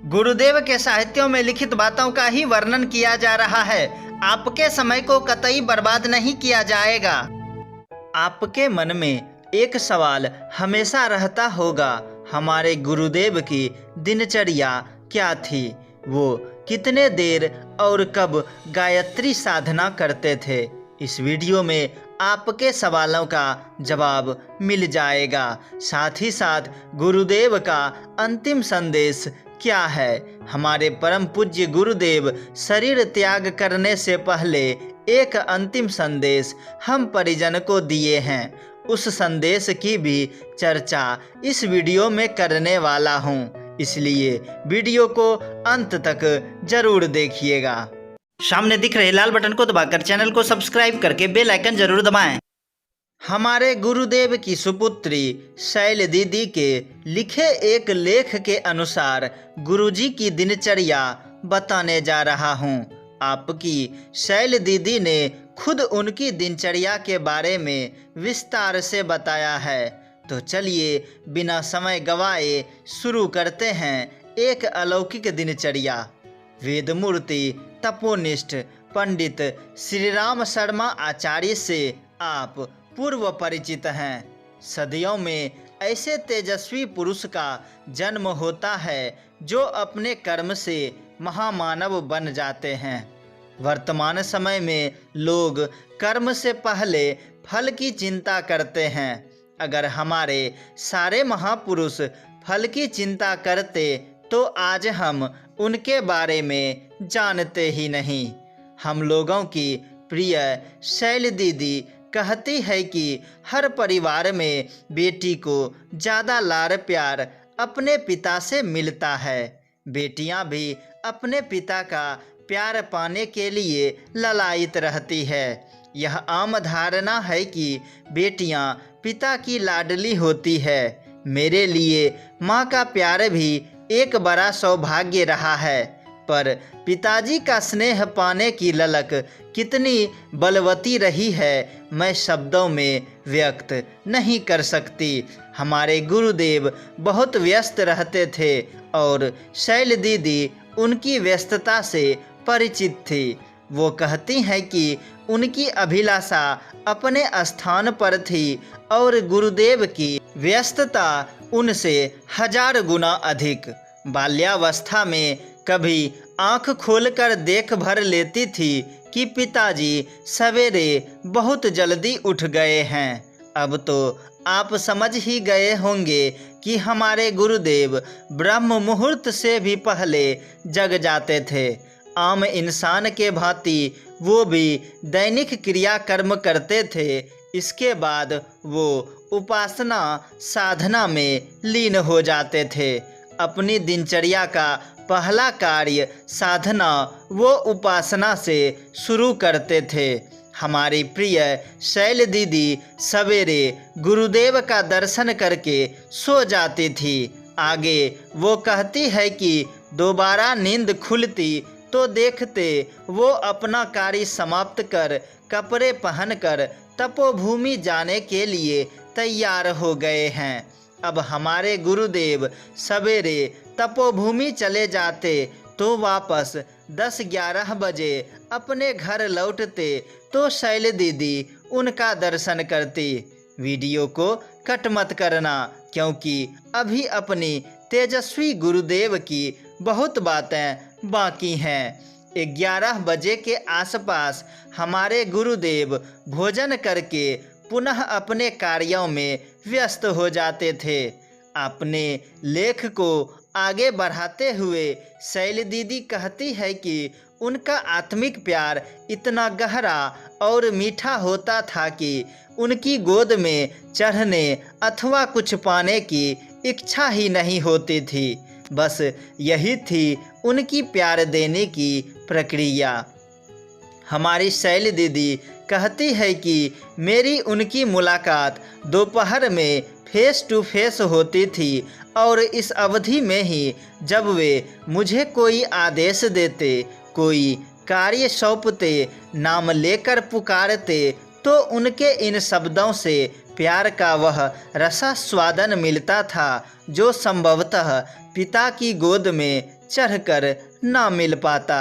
गुरुदेव के साहित्यों में लिखित बातों का ही वर्णन किया जा रहा है। आपके समय को कतई बर्बाद नहीं किया जाएगा। आपके मन में एक सवाल हमेशा रहता होगा, हमारे गुरुदेव की दिनचर्या क्या थी? वो कितने देर और कब गायत्री साधना करते थे? इस वीडियो में आपके सवालों का जवाब मिल जाएगा। साथ ही साथ गुरुदेव का अंतिम संदेश क्या है? हमारे परम पूज्य गुरुदेव शरीर त्याग करने से पहले एक अंतिम संदेश हम परिजन को दिए हैं। उस संदेश की भी चर्चा इस वीडियो में करने वाला हूँ, इसलिए वीडियो को अंत तक जरूर देखिएगा। सामने दिख रहे लाल बटन को दबाकर चैनल को सब्सक्राइब करके बेल आइकन जरूर दबाएं। हमारे गुरुदेव की सुपुत्री शैल दीदी के लिखे एक लेख के अनुसार गुरुजी की दिनचर्या बताने जा रहा हूँ। आपकी शैल दीदी ने खुद उनकी दिनचर्या के बारे में विस्तार से बताया है। तो चलिए बिना समय गवाए शुरू करते हैं एक अलौकिक दिनचर्या। वेदमूर्ति तपोनिष्ठ पंडित श्री राम शर्मा आचार्य से आप पूर्व परिचित हैं। सदियों में ऐसे तेजस्वी पुरुष का जन्म होता है जो अपने कर्म से महामानव बन जाते हैं। वर्तमान समय में लोग कर्म से पहले फल की चिंता करते हैं। अगर हमारे सारे महापुरुष फल की चिंता करते तो आज हम उनके बारे में जानते ही नहीं। हम लोगों की प्रिय शैल दीदी कहती है कि हर परिवार में बेटी को ज़्यादा लाड़ प्यार अपने पिता से मिलता है। बेटियां भी अपने पिता का प्यार पाने के लिए ललायित रहती है। यह आम धारणा है कि बेटियां पिता की लाडली होती है। मेरे लिए माँ का प्यार भी एक बड़ा सौभाग्य रहा है, पर पिताजी का स्नेह पाने की ललक कितनी बलवती रही है मैं शब्दों में व्यक्त नहीं कर सकती। हमारे गुरुदेव बहुत व्यस्त रहते थे और शैल दीदी उनकी व्यस्तता से परिचित थी। वो कहती हैं कि उनकी अभिलाषा अपने स्थान पर थी और गुरुदेव की व्यस्तता उनसे 1000 गुना अधिक। बाल्यावस्था में कभी आंख खोलकर देख भर लेती थी कि पिताजी सवेरे बहुत जल्दी उठ गए हैं। अब तो आप समझ ही गए होंगे कि हमारे गुरुदेव ब्रह्म मुहूर्त से भी पहले जग जाते थे। आम इंसान के भांति वो भी दैनिक क्रियाकर्म करते थे। इसके बाद वो उपासना साधना में लीन हो जाते थे। अपनी दिनचर्या का पहला कार्य साधना वो उपासना से शुरू करते थे। हमारी प्रिय शैल दीदी सवेरे गुरुदेव का दर्शन करके सो जाती थी। आगे वो कहती है कि दोबारा नींद खुलती तो देखते वो अपना कार्य समाप्त कर कपड़े पहनकर तपोभूमि जाने के लिए तैयार हो गए हैं। अब हमारे गुरुदेव सवेरे तपोभूमि चले जाते तो वापस 10-11 बजे अपने घर लौटते तो शैल दीदी उनका दर्शन करती। वीडियो को कट मत करना, क्योंकि अभी अपनी तेजस्वी गुरुदेव की बहुत बातें बाकी हैं। 11 बजे के आसपास हमारे गुरुदेव भोजन करके पुनः अपने कार्यों में व्यस्त हो जाते थे। अपने लेख को आगे बढ़ाते हुए शैल दीदी कहती है कि उनका आत्मिक प्यार इतना गहरा और मीठा होता था कि उनकी गोद में चढ़ने अथवा कुछ पाने की इच्छा ही नहीं होती थी। बस यही थी उनकी प्यार देने की प्रक्रिया। हमारी शैल दीदी कहती है कि मेरी उनकी मुलाकात दोपहर में फेस टू फेस होती थी और इस अवधि में ही जब वे मुझे कोई आदेश देते, कोई कार्य सौंपते, नाम लेकर पुकारते तो उनके इन शब्दों से प्यार का वह रसास्वादन मिलता था जो संभवतः पिता की गोद में चढ़कर ना मिल पाता।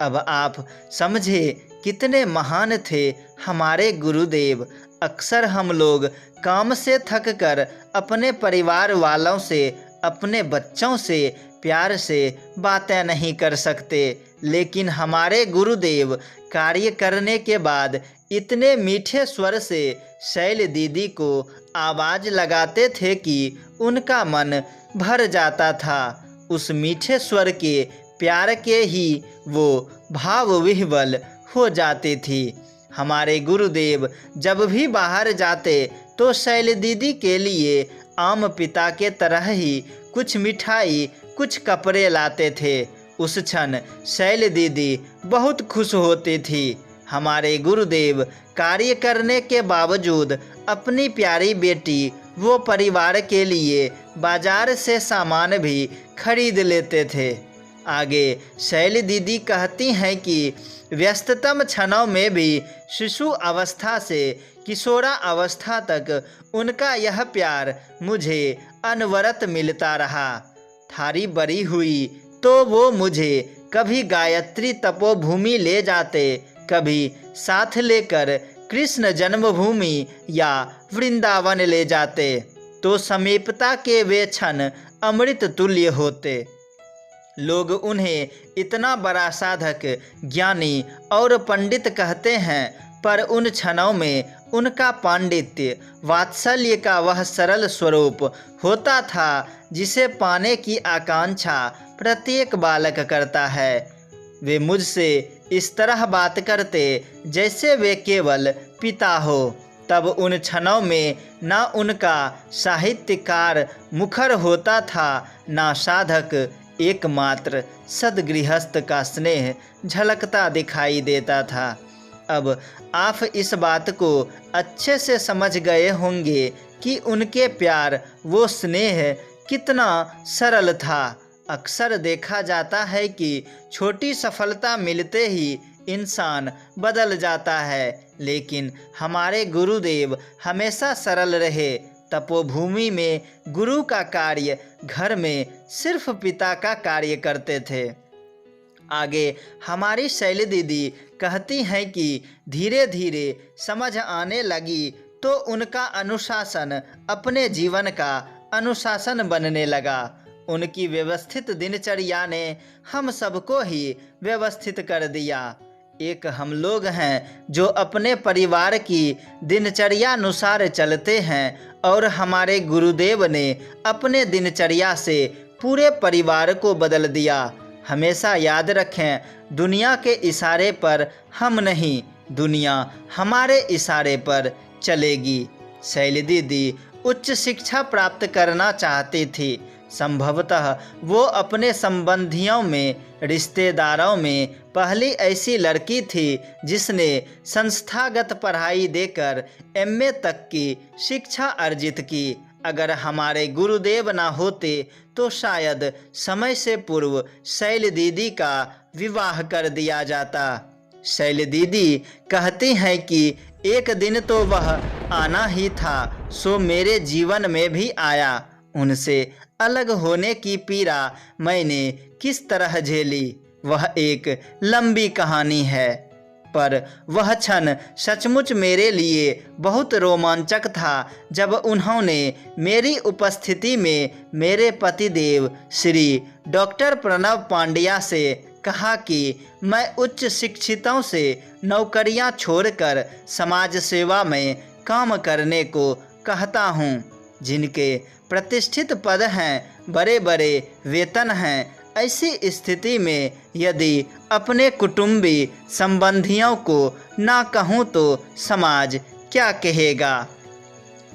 अब आप समझे कितने महान थे हमारे गुरुदेव। अक्सर हम लोग काम से थक कर अपने परिवार वालों से, अपने बच्चों से प्यार से बातें नहीं कर सकते, लेकिन हमारे गुरुदेव कार्य करने के बाद इतने मीठे स्वर से शैल दीदी को आवाज़ लगाते थे कि उनका मन भर जाता था। उस मीठे स्वर के प्यार के ही वो भाव विह्वल हो जाती थी। हमारे गुरुदेव जब भी बाहर जाते तो शैल दीदी के लिए आम पिता के तरह ही कुछ मिठाई, कुछ कपड़े लाते थे। उस क्षण शैल दीदी बहुत खुश होती थी। हमारे गुरुदेव कार्य करने के बावजूद अपनी प्यारी बेटी वो परिवार के लिए बाजार से सामान भी खरीद लेते थे। आगे शैल दीदी कहती हैं कि व्यस्ततम क्षणों में भी शिशु अवस्था से किशोरा अवस्था तक उनका यह प्यार मुझे अनवरत मिलता रहा। थारी बड़ी हुई तो वो मुझे कभी गायत्री तपोभूमि ले जाते, कभी साथ लेकर कृष्ण जन्मभूमि या वृंदावन ले जाते, तो समीपता के वे क्षण अमृत तुल्य होते। लोग उन्हें इतना बड़ा साधक, ज्ञानी और पंडित कहते हैं, पर उन क्षणों में उनका पांडित्य, वात्सल्य का वह सरल स्वरूप होता था जिसे पाने की आकांक्षा प्रत्येक बालक करता है। वे मुझसे इस तरह बात करते जैसे वे केवल पिता हो। तब उन क्षणों में ना उनका साहित्यकार मुखर होता था, ना साधक एकमात्र सदगृहस्थ का स्नेह झलकता दिखाई देता था। अब आप इस बात को अच्छे से समझ गए होंगे कि उनके प्यार, वो स्नेह कितना सरल था। अक्सर देखा जाता है कि छोटी सफलता मिलते ही इंसान बदल जाता है, लेकिन हमारे गुरुदेव हमेशा सरल रहे। तपोभूमि में गुरु का कार्य, घर में सिर्फ पिता का कार्य करते थे। आगे हमारी शैल दीदी कहती हैं कि धीरे धीरे समझ आने लगी तो उनका अनुशासन अपने जीवन का अनुशासन बनने लगा। उनकी व्यवस्थित दिनचर्या ने हम सबको ही व्यवस्थित कर दिया। एक हम लोग हैं जो अपने परिवार की दिनचर्या अनुसार चलते हैं, और हमारे गुरुदेव ने अपने दिनचर्या से पूरे परिवार को बदल दिया। हमेशा याद रखें, दुनिया के इशारे पर हम नहीं, दुनिया हमारे इशारे पर चलेगी। शैल दीदी उच्च शिक्षा प्राप्त करना चाहती थी। संभवतः वो अपने संबंधियों में, रिश्तेदारों में पहली ऐसी लड़की थी जिसने संस्थागत पढ़ाई देकर एमए तक की शिक्षा अर्जित की। अगर हमारे गुरुदेव ना होते तो शायद समय से पूर्व शैल दीदी का विवाह कर दिया जाता। शैल दीदी कहती हैं कि एक दिन तो वह आना ही था, सो मेरे जीवन में भी आया। उनसे अलग होने की पीड़ा मैंने किस तरह झेली, वह एक लंबी कहानी है, पर वह क्षण सचमुच मेरे लिए बहुत रोमांचक था जब उन्होंने मेरी उपस्थिति में मेरे पतिदेव श्री डॉक्टर प्रणव पांड्या से कहा कि मैं उच्च शिक्षितों से नौकरियां छोड़कर समाज सेवा में काम करने को कहता हूं, जिनके प्रतिष्ठित पद हैं, बड़े बड़े वेतन हैं। ऐसी स्थिति में यदि अपने कुटुंबी संबंधियों को ना कहूँ तो समाज क्या कहेगा।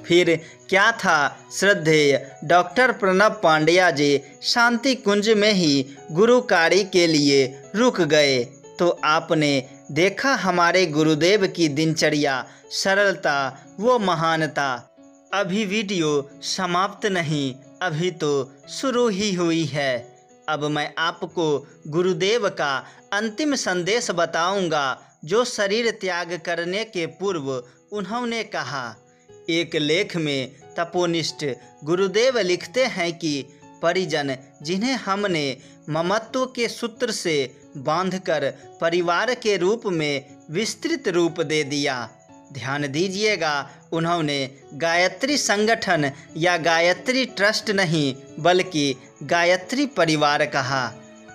फिर क्या था, श्रद्धेय डॉक्टर प्रणव पांड्या जी शांति कुंज में ही गुरुकारी के लिए रुक गए तो आपने देखा हमारे गुरुदेव की दिनचर्या, सरलता, वो महानता। अभी वीडियो समाप्त नहीं, अभी तो शुरू ही हुई है। अब मैं आपको गुरुदेव का अंतिम संदेश बताऊंगा जो शरीर त्याग करने के पूर्व उन्होंने कहा। एक लेख में तपोनिष्ठ गुरुदेव लिखते हैं कि परिजन जिन्हें हमने ममत्व के सूत्र से बांधकर परिवार के रूप में विस्तृत रूप दे दिया। ध्यान दीजिएगा, उन्होंने गायत्री संगठन या गायत्री ट्रस्ट नहीं बल्कि गायत्री परिवार कहा।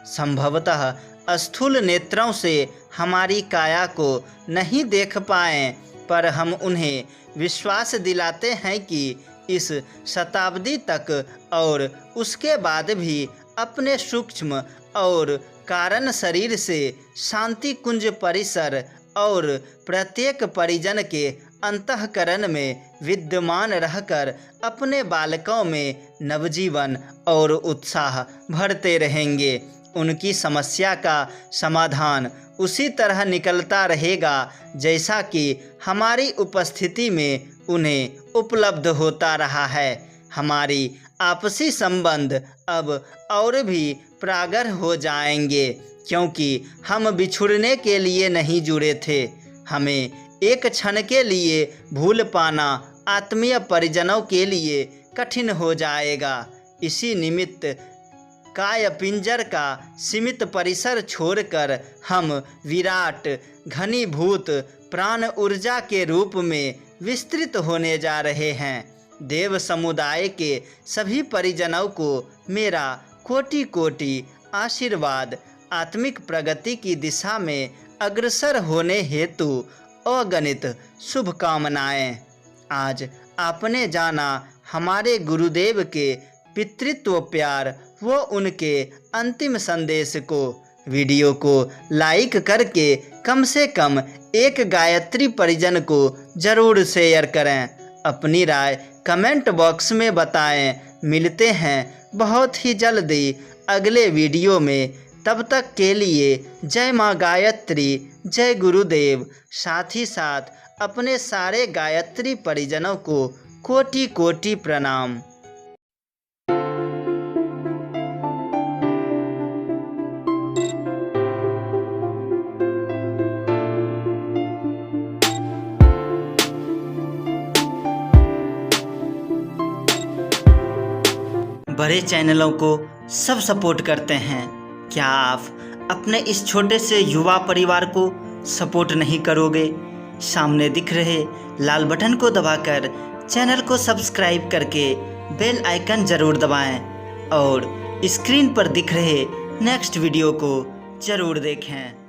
संभवतः स्थूल नेत्रों से हमारी काया को नहीं देख पाए, पर हम उन्हें विश्वास दिलाते हैं कि इस शताब्दी तक और उसके बाद भी अपने सूक्ष्म और कारण शरीर से शांति कुंज परिसर और प्रत्येक परिजन के अंतःकरण में विद्यमान रहकर अपने बालकों में नवजीवन और उत्साह भरते रहेंगे। उनकी समस्या का समाधान उसी तरह निकलता रहेगा जैसा कि हमारी उपस्थिति में उन्हें उपलब्ध होता रहा है। हमारी आपसी संबंध अब और भी प्रगाढ़ हो जाएंगे, क्योंकि हम बिछुड़ने के लिए नहीं जुड़े थे। हमें एक क्षण के लिए भूल पाना आत्मीय परिजनों के लिए कठिन हो जाएगा। इसी निमित्त कायपिंजर का सीमित परिसर छोड़कर हम विराट घनीभूत प्राण ऊर्जा के रूप में विस्तृत होने जा रहे हैं। देव समुदाय के सभी परिजनों को मेरा कोटि कोटि आशीर्वाद। आत्मिक प्रगति की दिशा में अग्रसर होने हेतु अगणित शुभकामनाएं। आज आपने जाना हमारे गुरुदेव के पितृत्व प्यार व उनके अंतिम संदेश को। वीडियो को लाइक करके कम से कम एक गायत्री परिजन को जरूर शेयर करें। अपनी राय कमेंट बॉक्स में बताएं। मिलते हैं बहुत ही जल्दी अगले वीडियो में। तब तक के लिए जय माँ गायत्री, जय गुरुदेव। साथ ही साथ अपने सारे गायत्री परिजनों को कोटि कोटि प्रणाम। बड़े चैनलों को सब सपोर्ट करते हैं, क्या आप अपने इस छोटे से युवा परिवार को सपोर्ट नहीं करोगे? सामने दिख रहे लाल बटन को दबाकर चैनल को सब्सक्राइब करके बेल आइकन ज़रूर दबाएं और स्क्रीन पर दिख रहे नेक्स्ट वीडियो को ज़रूर देखें।